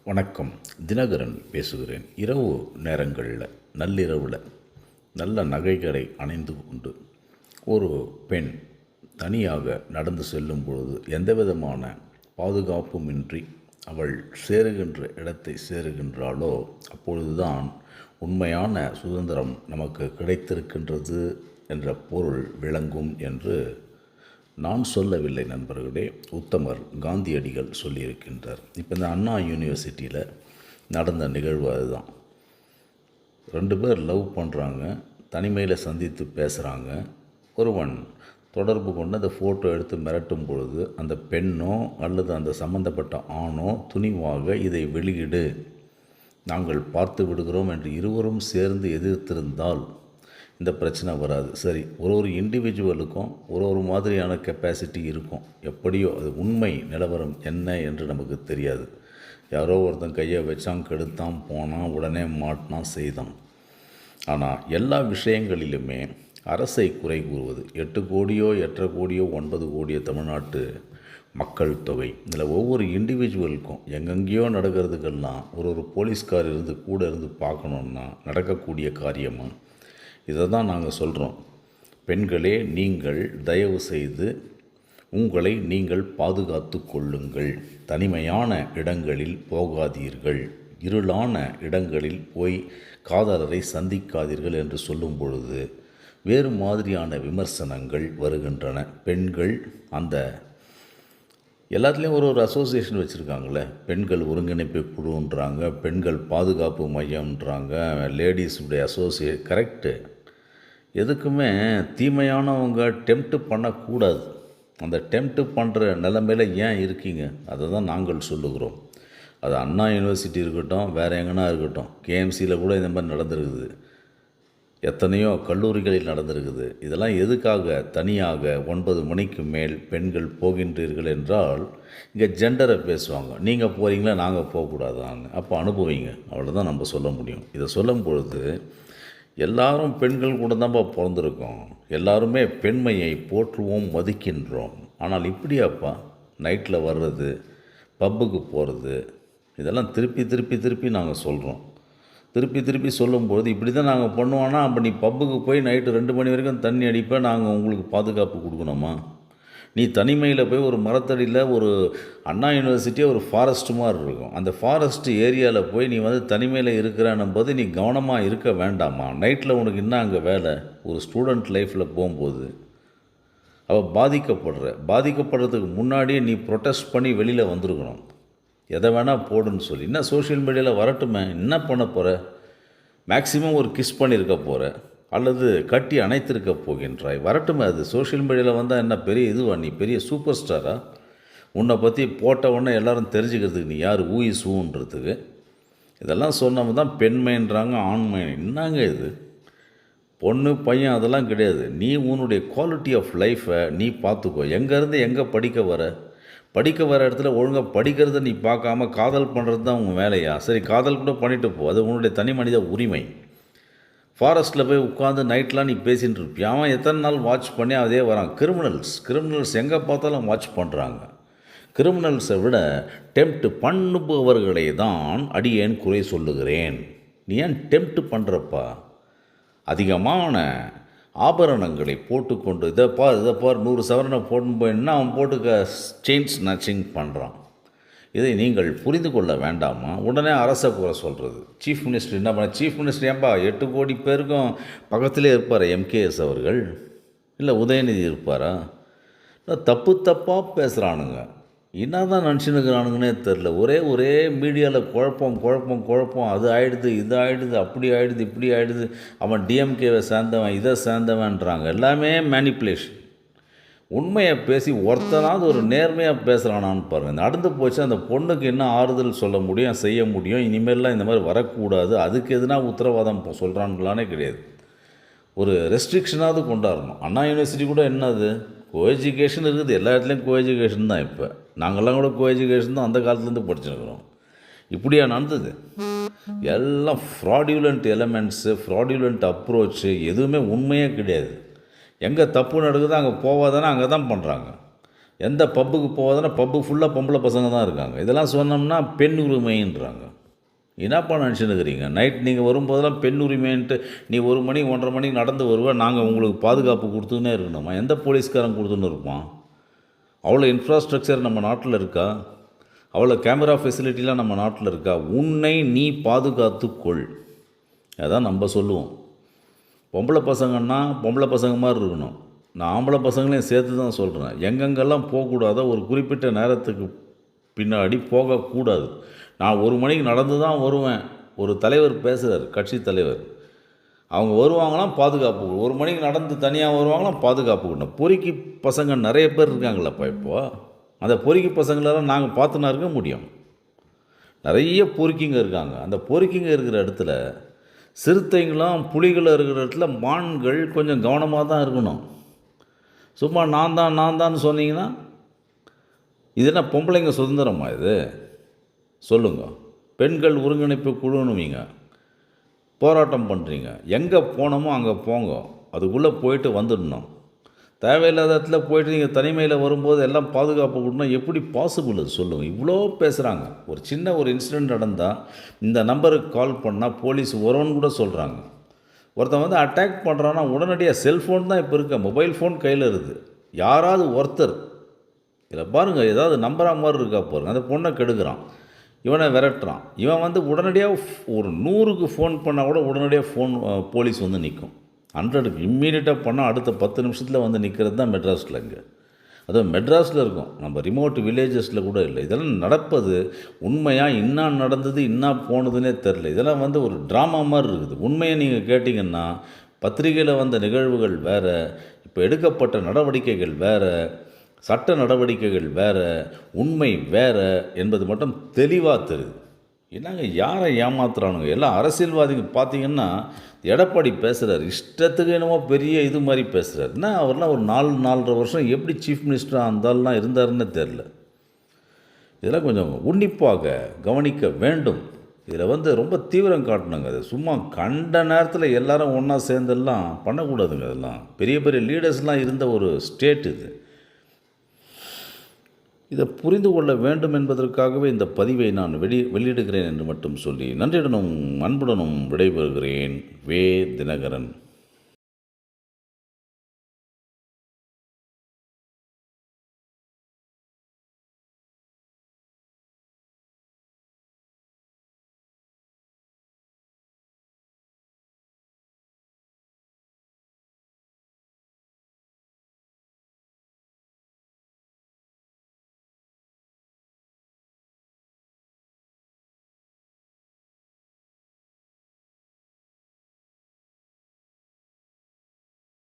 வணக்கம். தினகரன் பேசுகிறேன். இரவு நேரங்களில் நள்ளிரவில் நல்ல நகைகளை அணிந்து கொண்டு ஒரு பெண் தனியாக நடந்து செல்லும் பொழுது எந்த விதமான பாதுகாப்புமின்றி அவள் சேருகின்ற இடத்தை சேருகின்றாளோ அப்பொழுதுதான் உண்மையான சுதந்திரம் நமக்கு கிடைத்திருக்கின்றது என்ற பொருள் விளங்கும் என்று நான் சொல்லவில்லை நண்பர்களே, உத்தமர் காந்தியடிகள் சொல்லியிருக்கின்றார். இப்போ இந்த அண்ணா யூனிவர்சிட்டியில் நடந்த நிகழ்வு அதுதான். 2 பேர் லவ் பண்ணுறாங்க, தனிமையில் சந்தித்து பேசுகிறாங்க. ஒருவன் தொடர்பு கொண்டு அந்த ஃபோட்டோ எடுத்து மிரட்டும் பொழுது அந்த பெண்ணோ அல்லது அந்த சம்பந்தப்பட்ட ஆணோ துணிவாக இதை வெளியிடு, நாங்கள் பார்த்து விடுகிறோம் என்று இருவரும் சேர்ந்து எதிர்த்திருந்தால் இந்த பிரச்சனை வராது. சரி, ஒரு இண்டிவிஜுவலுக்கும் ஒரு மாதிரியான கெப்பாசிட்டி இருக்கும். எப்படியோ அது உண்மை நிலவரம் என்ன என்று நமக்கு தெரியாது. யாரோ ஒருத்தன் கையை வச்சான், கெடுத்தான், போனான், உடனே மாட்டினான், செய்தான். ஆனால் எல்லா விஷயங்களிலுமே அரசை குறை கூறுவது, 8 கோடியோ 8.5 கோடியோ 9 கோடியோ தமிழ்நாட்டு மக்கள் தொகை, இதில் ஒவ்வொரு இண்டிவிஜுவலுக்கும் எங்கெங்கேயோ நடக்கிறதுக்கெல்லாம் ஒரு போலீஸ்கார் இருந்து கூட இருந்து பார்க்கணுன்னா நடக்கக்கூடிய காரியமாக இதை தான் நாங்கள் சொல்கிறோம். பெண்களே, நீங்கள் தயவு செய்து உங்களை நீங்கள் பாதுகாத்து கொள்ளுங்கள். தனிமையான இடங்களில் போகாதீர்கள், இருளான இடங்களில் போய் காதலரை சந்திக்காதீர்கள் என்று சொல்லும் பொழுது வேறு மாதிரியான விமர்சனங்கள் வருகின்றன. பெண்கள் அந்த எல்லாத்துலேயும் ஒரு அசோசியேஷன் வச்சுருக்காங்களே, பெண்கள் ஒருங்கிணைப்பு குழுன்றாங்க, பெண்கள் பாதுகாப்பு மையம்ன்றாங்க, லேடிஸுடைய அசோசியேட். கரெக்டு, எதுக்குமே தீமையானவங்க டெம்ப்ட் பண்ணக்கூடாது. அந்த டெம்ப்ட் பண்ணுற நிலைமையில் ஏன் இருக்கீங்க, அதை தான் நாங்கள் சொல்லுகிறோம். அது அண்ணா யூனிவர்சிட்டி இருக்கட்டும், வேறு எங்கன்னா இருக்கட்டும், கேஎம்சியில் கூட இந்த மாதிரி நடந்திருக்குது, எத்தனையோ கல்லூரிகளில் நடந்திருக்குது. இதெல்லாம் எதுக்காக தனியாக 9 மணிக்கு மேல் பெண்கள் போகின்றீர்கள் என்றால் இங்கே ஜெண்டரை பேசுவாங்க. நீங்கள் போகிறீங்களா, நாங்கள் போகக்கூடாதான்னு. அப்போ அனுபவிங்க, அவ்வளோதான் நம்ம சொல்ல முடியும். இதை சொல்லும் பொழுது எல்லாரும் பெண்கள் கூட தான்ப்பா பிறந்திருக்கோம், எல்லாருமே பெண்மையை போற்றுவோம், மதிக்கின்றோம். ஆனால் இப்படியாப்பா நைட்டில் வர்றது, பப்புக்கு போகிறது, இதெல்லாம் திருப்பி திருப்பி திருப்பி நாங்கள் சொல்கிறோம். திருப்பி சொல்லும்போது இப்படி தான் நாங்கள் பண்ணுவோன்னா, அப்போ நீ பப்புக்கு போய் நைட்டு 2 மணி வரைக்கும் தண்ணி அடிப்பேன், நாங்கள் உங்களுக்கு பாதுகாப்பு கொடுக்கணுமா? நீ தனிமையில் போய் ஒரு மரத்தடியில், ஒரு அண்ணா யூனிவர்சிட்டியே ஒரு ஃபாரஸ்ட் மாதிரி இருக்கும், அந்த ஃபாரஸ்ட் ஏரியாவில் போய் நீ தனிமையில் இருக்கிறன்னும் போது நீ கவனமாக இருக்க வேண்டாமா? நைட்டில் உனக்கு என்ன அங்கே வேலை? ஒரு ஸ்டூடெண்ட் லைஃப்பில் போகும்போது அவள் பாதிக்கப்படுறதுக்கு முன்னாடியே நீ ப்ரொட்டஸ்ட் பண்ணி வெளியில் வந்திருக்கணும். எதை வேணால் போடுன்னு சொல்லி. என்ன சோஷியல் மீடியாவில் வரட்டுமே, என்ன பண்ண போகிற? மேக்ஸிமம் ஒரு கிஸ் பண்ணியிருக்க போகிற, அல்லது கட்டி அணைத்திருக்க போகின்றாய், வரட்டுமே. அது சோஷியல் மீடியாவில் வந்தால் என்ன பெரிய இதுவா? நீ பெரிய சூப்பர் ஸ்டாரா? உன்னை பற்றி போட்ட உடனே எல்லோரும் தெரிஞ்சுக்கிறதுக்கு நீ யார், ஊன்றதுக்கு? இதெல்லாம் சொன்னவங்க தான் பெண்மைன்றாங்க, ஆண்மை. என்னங்க இது? பொண்ணு பையன் அதெல்லாம் கிடையாது. நீ உன்னுடைய குவாலிட்டி ஆஃப் லைஃப்பை நீ பார்த்துக்கோ. எங்கேருந்து எங்கே படிக்க வர இடத்துல ஒழுங்காக படிக்கிறத நீ பார்க்காம காதல் பண்ணுறது தான் உங்கள் வேலையா? சரி, காதல் கூட பண்ணிட்டு போ, அது உன்னுடைய தனி மனித உரிமை. ஃபாரஸ்ட்டில் போய் உட்காந்து நைட்லாம் நீ பேசிகிட்டு இருப்பியா? அவன் எத்தனை நாள் வாட்ச் பண்ணி அதே வரான். கிரிமினல்ஸ் எங்கே பார்த்தாலும் வாட்ச் பண்ணுறாங்க. கிரிமினல்ஸை விட டெம்ப்ட் பண்ணுபவர்களை தான் அடியேன் குறை சொல்லுகிறேன். நீ ஏன் டெம்ப்ட் பண்ணுறப்பா? அதிகமான ஆபரணங்களை போட்டுக்கொண்டு இதை பார் 100 சவரனை போட்டு போயின்னா அவன் போட்டுக்க செயின் ஸ்நாச்சிங் பண்ணுறான். இதை நீங்கள் புரிந்து கொள்ள வேண்டாமா? உடனே அரசை குறை சொல்கிறது. சீஃப் மினிஸ்டர் என்ன பண்ண? சீஃப் மினிஸ்டர் ஏன்பா 8 கோடி பேருக்கும் பக்கத்திலே இருப்பார் எம்கேஎஸ் அவர்கள்? இல்லை உதயநிதி இருப்பாரா? தப்பாக பேசுகிறானுங்க. என்ன தான் நினச்சினுக்கிறானுங்கன்னே தெரில. ஒரே மீடியாவில் குழப்பம். அது ஆகிடுது, இது ஆகிடுது, அப்படி ஆகிடுது, இப்படி ஆகிடுது. அவன் டிஎம்கேவை சேர்ந்தவன், இதை சேர்ந்தவன்றாங்க. எல்லாமே மேனிப்புலேஷன். உண்மையை பேசி ஒருத்தனாவது ஒரு நேர்மையாக பேசுகிறானான்னு பாருங்கள். நடந்து போச்சு, அந்த பொண்ணுக்கு என்ன ஆறுதல் சொல்ல முடியும், செய்ய முடியும்? இனிமேல்லாம் இந்த மாதிரி வரக்கூடாது, அதுக்கு எதுனா உத்தரவாதம் சொல்கிறான்களானே கிடையாது. ஒரு ரெஸ்ட்ரிக்ஷனாவது கொண்டாடணும். அண்ணா யூனிவர்சிட்டி கூட என்னது, கோஎஜுகேஷன் இருக்குது, எல்லா இடத்துலையும் கோஎஜுகேஷன் தான். இப்போ நாங்கள்லாம் கூட கோஎஜுகேஷன் தான் அந்த காலத்துலேருந்து படிச்சுருக்கிறோம். இப்படியா நடந்தது? எல்லாம் ஃப்ராடியூலண்ட் எலமெண்ட்ஸு, ஃப்ராடியூலண்ட் அப்ரோச்சு, எதுவுமே உண்மையே கிடையாது. எங்கே தப்பு நடக்குதோ அங்கே போவாதானே, அங்கே தான் பண்ணுறாங்க. எந்த பப்புக்கு போவதுன்னா பப்பு ஃபுல்லாக பொம்பளை பசங்க தான் இருக்காங்க. இதெல்லாம் சொன்னோம்னா பெண் உரிமைன்றாங்க. என்னப்பா நினச்சின்னுக்கிறீங்க? நைட் நீங்கள் வரும்போதெல்லாம் பெண் உரிமைன்ட்டு நீ 1 மணி 1:30 மணிக்கு நடந்து வருவேன், நாங்கள் உங்களுக்கு பாதுகாப்பு கொடுத்துன்னே இருக்கணுமா? எந்த போலீஸ்காரன் கொடுத்துன்னு இருப்பான்? அவ்வளோ இன்ஃப்ராஸ்ட்ரக்சர் நம்ம நாட்டில் இருக்கா? அவ்வளோ கேமரா ஃபெசிலிட்டிலாம் நம்ம நாட்டில் இருக்கா? உன்னை நீ பாதுகாத்துக்கொள், அதான் நம்ம சொல்லுவோம். பொம்பளை பசங்கன்னா பொம்பளை பசங்க மாதிரி இருக்கணும். நான் ஆம்பளை பசங்களையும் சேர்த்து தான் சொல்கிறேன். எங்கெங்கெல்லாம் போகக்கூடாதோ ஒரு குறிப்பிட்ட நேரத்துக்கு பின்னாடி போகக்கூடாது. நான் 1 மணிக்கு நடந்து தான் வருவேன். ஒரு தலைவர் பேசுகிறார், கட்சி தலைவர். அவங்க வருவாங்களாம் பாதுகாப்பு, 1 மணிக்கு நடந்து தனியாக வருவாங்களாம் பாதுகாப்பு கொடுணும். பொறுக்கி பசங்க நிறைய பேர் இருக்காங்களப்பா இப்போது. அந்த பொறுக்கி பசங்களெல்லாம் நாங்கள் பார்த்துனா இருக்க முடியும்? நிறைய பொறுக்கிங்க இருக்காங்க. அந்த பொறுக்கிங்க இருக்கிற இடத்துல சிறுத்தைங்களும் புலிகளும் இருக்கிற இடத்துல மான்கள் கொஞ்சம் கவனமாக தான் இருக்கணும். சும்மா நான் தான் சொன்னீங்கன்னா இது என்ன பொம்பளைங்க சுதந்திரமா இது? சொல்லுங்க. பெண்கள் ஒருங்கிணைப்பு குழுனுவீங்க, போராட்டம் பண்ணுறீங்க. எங்கே போனோமோ அங்கே போங்க, அதுக்குள்ளே போயிட்டு வந்துடணும். தேவையில்லாத இடத்துல போயிட்டு நீங்கள் தனிமையில் வரும்போது எல்லாம் பாதுகாப்பு கொடுக்கணும். எப்படி பாசிபிள் அது சொல்லுங்கள்? இவ்வளோ பேசுகிறாங்க. ஒரு சின்ன ஒரு இன்சிடெண்ட் நடந்தால் இந்த நம்பருக்கு கால் பண்ணால் போலீஸ் வரும்னு கூட சொல்கிறாங்க. ஒருத்தன் வந்து அட்டாக் பண்ணுறான்னா உடனடியாக செல்ஃபோன் தான் இப்போ இருக்க, மொபைல் ஃபோன் கையில் இருக்குது. யாராவது ஒருத்தர் இதில் பாருங்கள், ஏதாவது நம்புற மாதிரி இருக்கா பாருங்கள், அந்த பொண்ணை கெடுக்கிறான், இவனை விரட்டுறான். இவன் வந்து உடனடியாக ஒரு 100க்கு ஃபோன் பண்ணால் கூட உடனடியாக போலீஸ் வந்து நிற்கும். 100க்கு இம்மீடியட்டாக பண்ணால் அடுத்த 10 நிமிஷத்தில் வந்து நிற்கிறது தான் மெட்ராஸில். இங்கே அதுவும் மெட்ராஸில் இருக்கும், நம்ம ரிமோட் வில்லேஜஸில் கூட இல்லை. இதெல்லாம் நடப்பது உண்மையாக இன்னா நடந்தது இன்னா போனதுன்னே தெரில. இதெல்லாம் வந்து ஒரு ட்ராமா மாதிரி இருக்குது. உண்மையை நீங்கள் கேட்டிங்கன்னா பத்திரிகையில் வந்த நிகழ்வுகள் வேறு, இப்போ எடுக்கப்பட்ட நடவடிக்கைகள் வேறு, சட்ட நடவடிக்கைகள் வேறு, உண்மை வேறு என்பது மட்டும் தெளிவாக தெரியுது. என்னங்க யாரை ஏமாத்துறானுங்க? எல்லாம் அரசியல்வாதிங்க. பார்த்தீங்கன்னா எடப்பாடி பேசுகிறார், இஷ்டத்துக்கு என்னமோ பெரிய இது மாதிரி பேசுகிறார். என்ன அவர்லாம் ஒரு 4-4.5 வருஷம் எப்படி சீஃப் மினிஸ்டராக இருந்தாலும் இருந்தாருன்னு தெரில. இதெல்லாம் கொஞ்சம் உன்னிப்பாக கவனிக்க வேண்டும். இதில் வந்து ரொம்ப தீவிரம் காட்டணுங்க. அது சும்மா கண்ட நேரத்தில் எல்லாரும் ஒன்றா சேர்ந்தெல்லாம் பண்ணக்கூடாதுங்க. அதெல்லாம் பெரிய பெரிய லீடர்ஸ்லாம் இருந்த ஒரு ஸ்டேட் இது. இதை புரிந்து கொள்ள வேண்டும் என்பதற்காகவே இந்த பதிவை நான் வெளியிடுகிறேன் என்று மட்டும் சொல்லி நன்றியுடனும் அன்புடனும் விடைபெறுகிறேன். வே. தினகரன்.